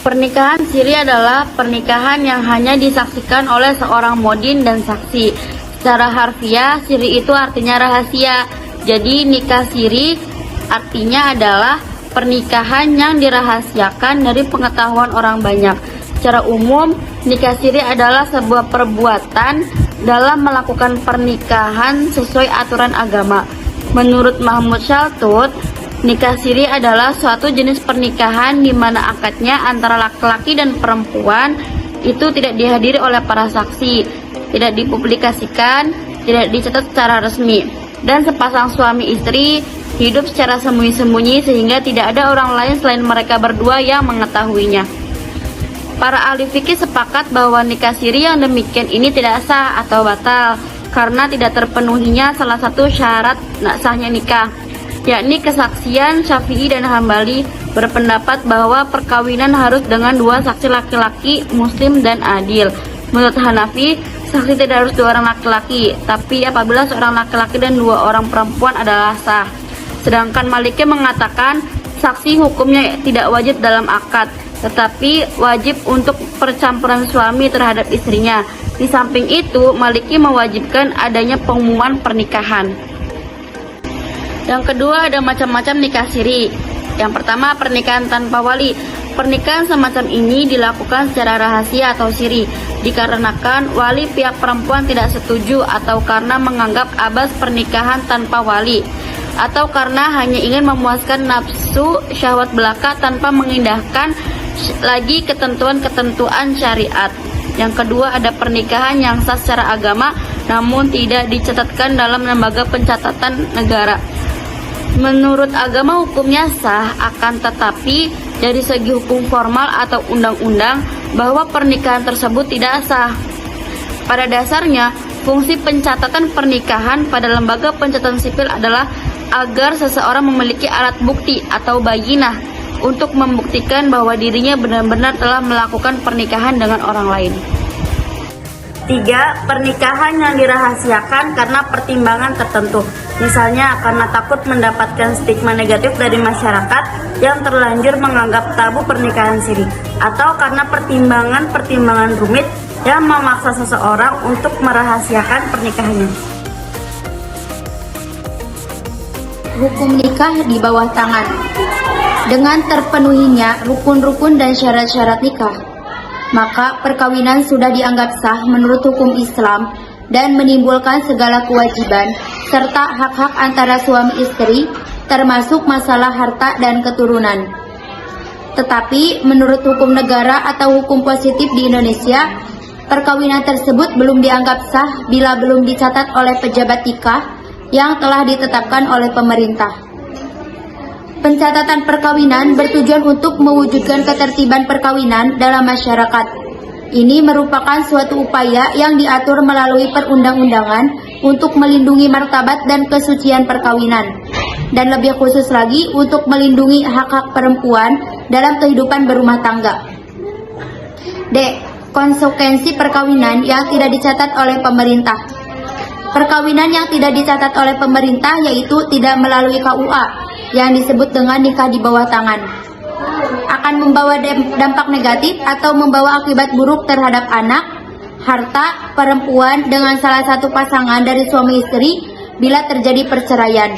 Pernikahan siri adalah pernikahan yang hanya disaksikan oleh seorang modin dan saksi. Secara harfiah, siri itu artinya rahasia. Jadi nikah siri artinya adalah pernikahan yang dirahasiakan dari pengetahuan orang banyak. Secara umum, nikah siri adalah sebuah perbuatan dalam melakukan pernikahan sesuai aturan agama. Menurut Mahmud Shaltut, nikah siri adalah suatu jenis pernikahan di mana akadnya antara laki-laki dan perempuan itu tidak dihadiri oleh para saksi, tidak dipublikasikan, tidak dicatat secara resmi, dan sepasang suami istri hidup secara sembunyi-sembunyi sehingga tidak ada orang lain selain mereka berdua yang mengetahuinya. Para ahli fikih sepakat bahwa nikah siri yang demikian ini tidak sah atau batal karena tidak terpenuhinya salah satu syarat sahnya nikah, yakni kesaksian. Syafi'i dan Hambali berpendapat bahwa perkawinan harus dengan dua saksi laki-laki muslim dan adil. Menurut Hanafi, saksi tidak harus dua orang laki-laki, tapi apabila seorang laki-laki dan dua orang perempuan adalah sah. Sedangkan Maliki mengatakan saksi hukumnya tidak wajib dalam akad, tetapi wajib untuk percampuran suami terhadap istrinya. Di samping itu, Maliki mewajibkan adanya pengumuman pernikahan. Yang kedua, ada macam-macam nikah siri. Yang pertama, pernikahan tanpa wali. Pernikahan semacam ini dilakukan secara rahasia atau siri, dikarenakan wali pihak perempuan tidak setuju atau karena menganggap abas pernikahan tanpa wali, atau karena hanya ingin memuaskan nafsu syahwat belaka tanpa mengindahkan lagi ketentuan-ketentuan syariat. Yang kedua, ada pernikahan yang sah secara agama namun tidak dicatatkan dalam lembaga pencatatan negara. Menurut agama hukumnya sah, akan tetapi dari segi hukum formal atau undang-undang bahwa pernikahan tersebut tidak sah. Pada dasarnya, fungsi pencatatan pernikahan pada lembaga pencatatan sipil adalah agar seseorang memiliki alat bukti atau bayinah untuk membuktikan bahwa dirinya benar-benar telah melakukan pernikahan dengan orang lain. 3. Pernikahan yang dirahasiakan karena pertimbangan tertentu. Misalnya karena takut mendapatkan stigma negatif dari masyarakat yang terlanjur menganggap tabu pernikahan siri, atau karena pertimbangan rumit yang memaksa seseorang untuk merahasiakan pernikahannya. Hukum nikah di bawah tangan. Dengan terpenuhinya rukun-rukun dan syarat-syarat nikah, maka perkawinan sudah dianggap sah menurut hukum Islam dan menimbulkan segala kewajiban serta hak-hak antara suami istri, termasuk masalah harta dan keturunan. Tetapi menurut hukum negara atau hukum positif di Indonesia, perkawinan tersebut belum dianggap sah bila belum dicatat oleh pejabat nikah yang telah ditetapkan oleh pemerintah. Pencatatan perkawinan bertujuan untuk mewujudkan ketertiban perkawinan dalam masyarakat. Ini merupakan suatu upaya yang diatur melalui perundang-undangan untuk melindungi martabat dan kesucian perkawinan, dan lebih khusus lagi untuk melindungi hak-hak perempuan dalam kehidupan berumah tangga. D. Konsekuensi perkawinan yang tidak dicatat oleh pemerintah. Perkawinan yang tidak dicatat oleh pemerintah yaitu tidak melalui KUA yang disebut dengan nikah di bawah tangan, akan membawa dampak negatif atau membawa akibat buruk terhadap anak, harta, perempuan dengan salah satu pasangan dari suami istri bila terjadi perceraian.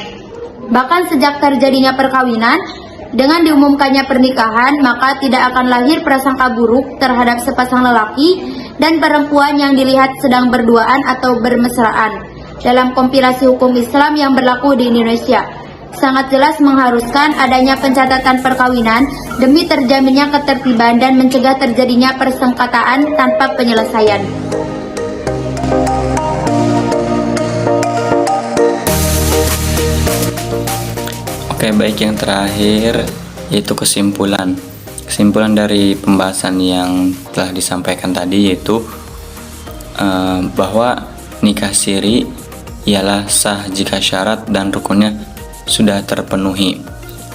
Bahkan sejak terjadinya perkawinan, dengan diumumkannya pernikahan, maka tidak akan lahir prasangka buruk terhadap sepasang lelaki dan perempuan yang dilihat sedang berduaan atau bermesraan. Dalam kompilasi hukum Islam yang berlaku di Indonesia, sangat jelas mengharuskan adanya pencatatan perkawinan demi terjaminnya ketertiban dan mencegah terjadinya persengketaan tanpa penyelesaian. Oke, baik, yang terakhir yaitu kesimpulan. Kesimpulan dari pembahasan yang telah disampaikan tadi yaitu bahwa nikah siri ialah sah jika syarat dan rukunnya sudah terpenuhi.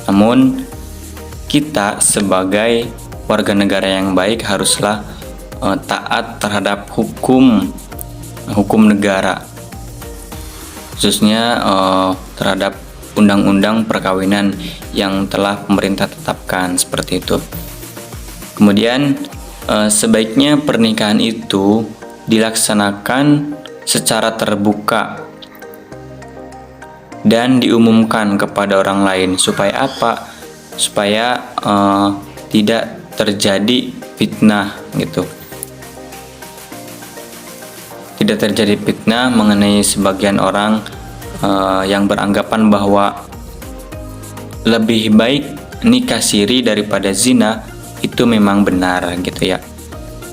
Namun kita sebagai warga negara yang baik haruslah taat terhadap hukum negara, khususnya terhadap undang-undang perkawinan yang telah pemerintah tetapkan, seperti itu. Kemudian sebaiknya pernikahan itu dilaksanakan secara terbuka dan diumumkan kepada orang lain. Supaya apa? Supaya tidak terjadi fitnah gitu. Tidak terjadi fitnah mengenai sebagian orang yang beranggapan bahwa lebih baik nikah siri daripada zina, itu memang benar gitu ya.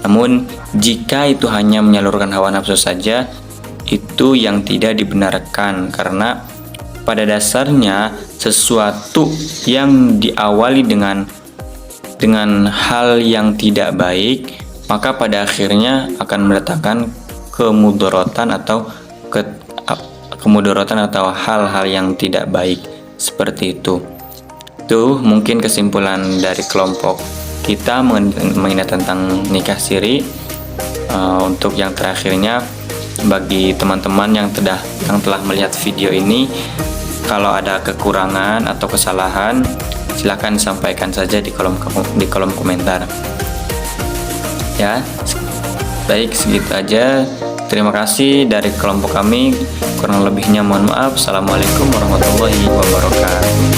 Namun jika itu hanya menyalurkan hawa nafsu saja, itu yang tidak dibenarkan, karena pada dasarnya sesuatu yang diawali dengan hal yang tidak baik, maka pada akhirnya akan mendatangkan kemudaratan atau hal-hal yang tidak baik seperti itu. Itu mungkin kesimpulan dari kelompok kita mengenai tentang nikah siri. Untuk yang terakhirnya, bagi teman-teman yang telah melihat video ini, kalau ada kekurangan atau kesalahan, silahkan sampaikan saja di kolom komentar. Ya, baik, segitu aja. Terima kasih dari kelompok kami. Kurang lebihnya mohon maaf. Assalamualaikum warahmatullahi wabarakatuh.